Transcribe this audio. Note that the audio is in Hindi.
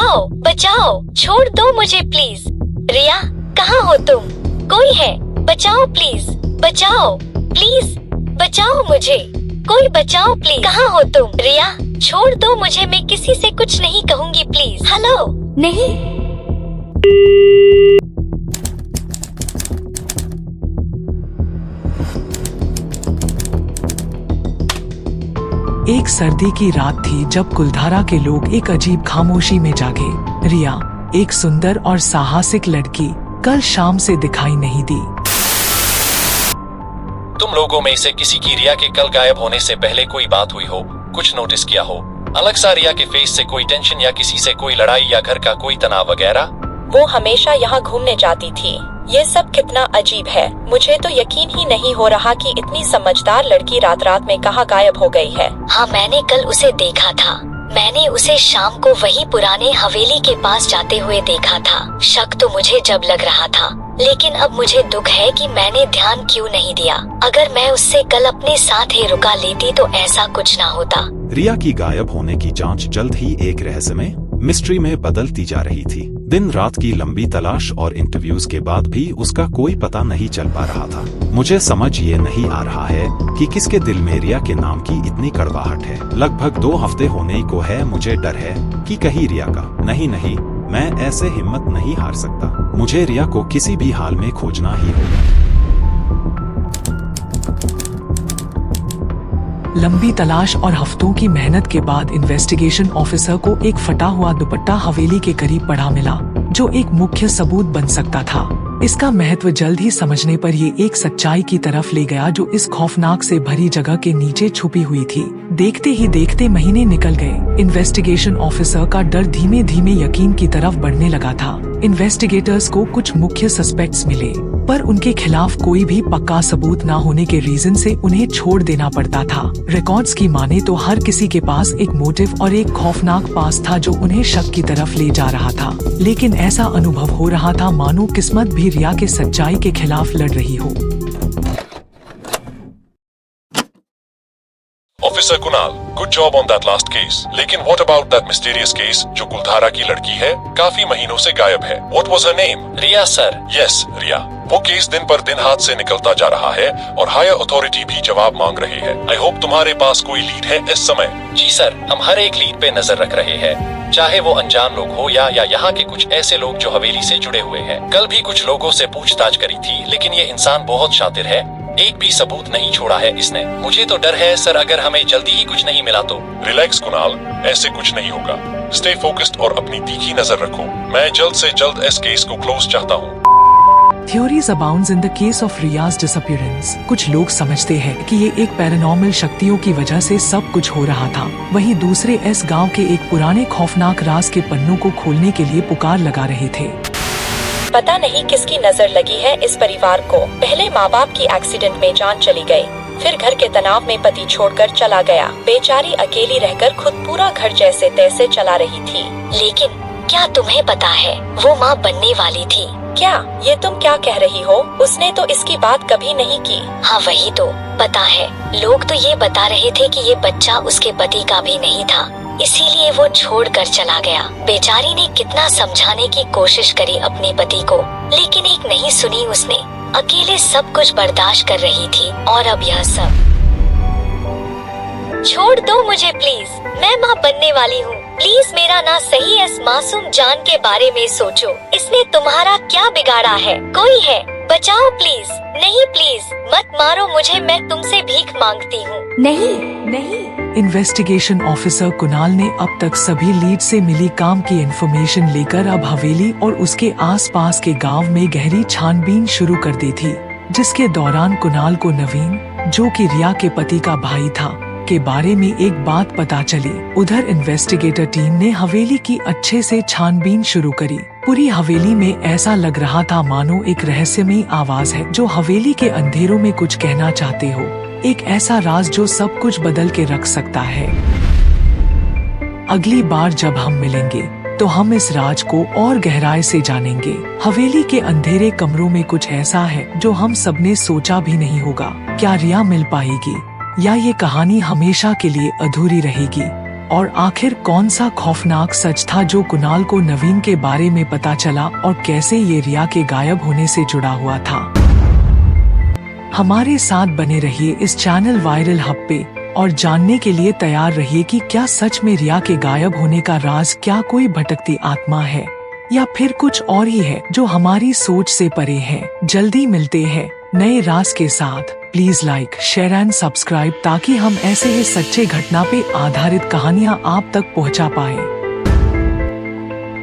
बचाओ बचाओ, छोड़ दो मुझे प्लीज। रिया कहाँ हो तुम? कोई है? बचाओ प्लीज, बचाओ प्लीज, बचाओ मुझे, कोई बचाओ प्लीज। कहाँ हो तुम? रिया छोड़ दो मुझे, मैं किसी से कुछ नहीं कहूँगी प्लीज। हेलो। नहीं। एक सर्दी की रात थी जब कुलधारा के लोग एक अजीब खामोशी में जागे। रिया, एक सुंदर और साहसिक लड़की, कल शाम से दिखाई नहीं दी। तुम लोगों में से किसी की रिया के कल गायब होने से पहले कोई बात हुई हो, कुछ नोटिस किया हो? अलग सा रिया के फेस से कोई टेंशन या किसी से कोई लड़ाई या घर का कोई तनाव वगैरह? वो हमेशा यहाँ घूमने जाती थी। ये सब कितना अजीब है। मुझे तो यकीन ही नहीं हो रहा कि इतनी समझदार लड़की रात रात में कहाँ गायब हो गई है। हाँ, मैंने कल उसे देखा था। मैंने उसे शाम को वही पुराने हवेली के पास जाते हुए देखा था। शक तो मुझे जब लग रहा था, लेकिन अब मुझे दुख है कि मैंने ध्यान क्यों नहीं दिया। अगर मैं उससे कल अपने साथ ही रुका लेती तो ऐसा कुछ ना होता। रिया की गायब होने की जांच जल्द ही एक रहस्यमय मिस्ट्री में बदलती जा रही थी। दिन रात की लंबी तलाश और इंटरव्यूज के बाद भी उसका कोई पता नहीं चल पा रहा था। मुझे समझ ये नहीं आ रहा है कि किसके दिल में रिया के नाम की इतनी कड़वाहट है। लगभग 2 हफ्ते होने को है। मुझे डर है कि कहीं रिया का नहीं, मैं ऐसे हिम्मत नहीं हार सकता। मुझे रिया को किसी भी हाल में खोजना ही होगा। लंबी तलाश और हफ्तों की मेहनत के बाद इन्वेस्टिगेशन ऑफिसर को एक फटा हुआ दुपट्टा हवेली के करीब पड़ा मिला, जो एक मुख्य सबूत बन सकता था। इसका महत्व जल्द ही समझने पर ये एक सच्चाई की तरफ ले गया जो इस खौफनाक से भरी जगह के नीचे छुपी हुई थी। देखते ही देखते महीने निकल गए। इन्वेस्टिगेशन ऑफिसर का डर धीमे धीमे यकीन की तरफ बढ़ने लगा था। इन्वेस्टिगेटर्स को कुछ मुख्य सस्पेक्ट्स मिले, पर उनके खिलाफ कोई भी पक्का सबूत न होने के रीजन से उन्हें छोड़ देना पड़ता था। रिकॉर्ड्स की माने तो हर किसी के पास एक मोटिव और एक खौफनाक पास था जो उन्हें शक की तरफ ले जा रहा था। लेकिन ऐसा अनुभव हो रहा था मानो किस्मत भी रिया के सच्चाई के खिलाफ लड़ रही हो। Officer Kunal, good job on that last case. लेकिन what about that mysterious case जो कुलधारा की लड़की है, काफी महीनों से गायब है? What was her name? Riya sir. Yes, Riya. वो केस दिन पर दिन हाथ से निकलता जा रहा है और हायर अथॉरिटी भी जवाब मांग रहे हैं। आई होप तुम्हारे पास कोई लीड है इस समय। जी सर, हम हर एक लीड पे नजर रख रहे हैं, चाहे वो अनजान लोग हो या यहाँ के कुछ ऐसे लोग जो हवेली से जुड़े हुए हैं। कल भी कुछ लोगों से पूछताछ करी थी, लेकिन ये इंसान बहुत शातिर है, एक भी सबूत नहीं छोड़ा है इसने। मुझे तो डर है सर, अगर हमें जल्दी ही कुछ नहीं मिला तो। रिलैक्स कुणाल, ऐसे कुछ नहीं होगा। स्टे फोकस्ड और अपनी तीखी नजर रखो। मैं जल्द से जल्द इस केस को क्लोज चाहता हूँ। Theories abounds in the case of Riya's disappearance। कुछ लोग समझते हैं कि ये एक पैरानॉर्मल शक्तियों की वजह से सब कुछ हो रहा था। वहीं दूसरे इस गांव के एक पुराने खौफनाक राज के पन्नों को खोलने के लिए पुकार लगा रहे थे। पता नहीं किसकी नजर लगी है इस परिवार को। पहले माँ बाप की एक्सीडेंट में जान चली गई, फिर घर के तनाव में पति छोड़कर चला गया। बेचारी अकेली रहकर खुद पूरा घर जैसे तैसे चला रही थी। लेकिन क्या तुम्हें पता है, वो माँ बनने वाली थी। क्या? ये तुम क्या कह रही हो? उसने तो इसकी बात कभी नहीं की। हाँ वही तो, पता है, लोग तो ये बता रहे थे कि ये बच्चा उसके पति का भी नहीं था, इसीलिए वो छोड़कर चला गया। बेचारी ने कितना समझाने की कोशिश करी अपने पति को, लेकिन एक नहीं सुनी उसने। अकेले सब कुछ बर्दाश्त कर रही थी और अब यह सब। छोड़ दो मुझे प्लीज, मैं माँ बनने वाली हूँ। प्लीज मेरा ना सही इस मासूम जान के बारे में सोचो। इसने तुम्हारा क्या बिगाड़ा है? कोई है? बचाओ प्लीज। नहीं प्लीज मत मारो मुझे, मैं तुमसे भीख मांगती हूँ। नहीं। इन्वेस्टिगेशन ऑफिसर कुणाल ने अब तक सभी लीड से मिली काम की इन्फॉर्मेशन लेकर अब हवेली और उसके आसपास के गांव में गहरी छानबीन शुरू कर दी थी, जिसके दौरान कुणाल को नवीन, जो कि रिया के पति का भाई था, के बारे में एक बात पता चली। उधर इन्वेस्टिगेटर टीम ने हवेली की अच्छे से छानबीन शुरू करी। पूरी हवेली में ऐसा लग रहा था मानो एक रहस्यमयी आवाज है जो हवेली के अंधेरों में कुछ कहना चाहते हो। एक ऐसा राज जो सब कुछ बदल के रख सकता है। अगली बार जब हम मिलेंगे तो हम इस राज को और गहराई से जानेंगे। हवेली के अंधेरे कमरों में कुछ ऐसा है जो हम सबने सोचा भी नहीं होगा। क्या रिया मिल पाएगी या ये कहानी हमेशा के लिए अधूरी रहेगी? और आखिर कौन सा खौफनाक सच था जो कुणाल को नवीन के बारे में पता चला और कैसे ये रिया के गायब होने से जुड़ा हुआ था। हमारे साथ बने रहिए इस चैनल वायरल हब पे और जानने के लिए तैयार रहिए कि क्या सच में रिया के गायब होने का राज क्या कोई भटकती आत्मा है या फिर कुछ और ही है जो हमारी सोच से परे है। जल्दी मिलते हैं नए राज के साथ। Please like, share and subscribe ताकि हम ऐसे ही सच्चे घटना पे आधारित कहानियाँ आप तक पहुँचा पाए।